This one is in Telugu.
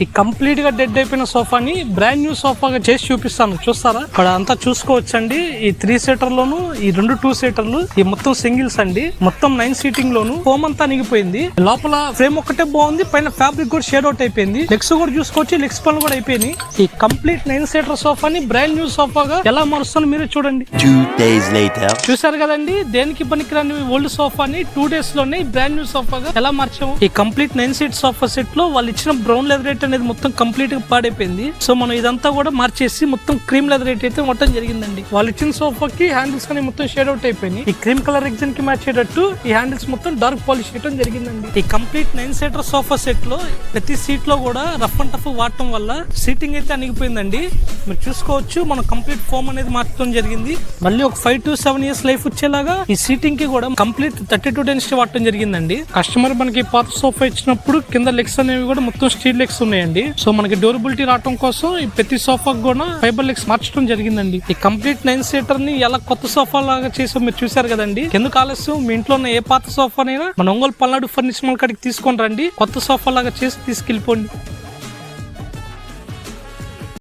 ఈ కంప్లీట్ గా డెడ్ అయిపోయిన సోఫాని బ్రాండ్ న్యూ సోఫాగా చేసి చూపిస్తాను, చూస్తారా? ఇక్కడ అంతా చూసుకోవచ్చండి. ఈ 3 సీటర్ లోను, ఈ 2 సీటర్లు, ఈ మొత్తం సింగిల్స్ అండి. మొత్తం 9 సీటింగ్ లోను ఫోమ్ అంతా అనిగిపోయింది. లోపల ఫ్రేమ్ ఒక్కటే బాగుంది, పైన ఫ్యాబ్రిక్ కూడా షేడ్ అవుట్ అయిపోయింది. లెగ్స్ కూడా చూసుకోవచ్చు, లెగ్స్ పనులు కూడా అయిపోయినాయి. ఈ కంప్లీట్ 9 సీటర్ సోఫాని బ్రాండ్ న్యూ సోఫాగా ఎలా మారుస్తాను మీరే చూడండి. 2 days later. చూసారు కదండి, దేనికి పనికిరాని ఓల్డ్ సోఫాని 2 days లోనే బ్రాండ్ న్యూ సోఫాగా ఎలా మార్చాము. ఈ కంప్లీట్ 9 సీట్ సోఫా సెట్ లో వాళ్ళు ఇచ్చిన బ్రౌన్ లెదర్ రేట్ అనేది మొత్తం కంప్లీట్ గా పాడైపోయింది. సో మనం ఇదంతా కూడా మార్చేసి మొత్తం క్రీమ్ లెదర్ రేట్ అయితే మొత్తం జరిగిందండి. వాళ్ళు ఇచ్చిన సోఫాకి హ్యాండిల్స్ అని మొత్తం షేడ్ అవుట్ అయిపోయింది. ఈ క్రీమ్ కలర్ ఎగ్జామ్ కి మ్యాచ్ అయ్యేటట్టు ఈ హ్యాండిల్స్ మొత్తం డార్క్ పాలిష్ చేయడం జరిగిందండి. ఈ కంప్లీట్ 9 సీటర్ సోఫా సెట్ లో ప్రతి సీట్ లో కూడా రఫ్ అండ్ టఫ్ వాడటం వల్ల సీటింగ్ అయితే అనిగిపోయిందండి. మీరు చూసుకోవచ్చు, మనం కంప్లీట్ ఫోమ్ అనేది మార్చడం జరిగింది. మళ్ళీ ఒక 5 to 7 years లైఫ్ వచ్చేలాగా ఈ సీటింగ్ కి కూడా కంప్లీట్ 32 డెన్సిటీ వాడటం జరిగిందండి. కస్టమర్ మనకి పాత సోఫా ఇచ్చినప్పుడు కింద లెగ్స్ అనేవి కూడా మొత్తం స్టీల్ లెగ్స్ ఉన్నాయండి. సో మనకి డ్యూరబిలిటీ రావడం కోసం ఈ ప్రతి సోఫా కూడా ఫైబర్ లెగ్స్ మార్చడం జరిగిందండి. ఈ కంప్లీట్ 9 సీటర్ ని ఎలా కొత్త సోఫా లాగా చేసాం మీరు చూసారు కదండి. ఎందుకు ఆలస్యం, మీ ఇంట్లో ఉన్న ఏ పాత సోఫానైనా మన ఒంగోలు పల్నాడు ఫర్నిచర్ మార్కెట్ కి తీసుకొని రండి, కొత్త సోఫా లాగా చేసి తీసుకెళ్ళిపోండి.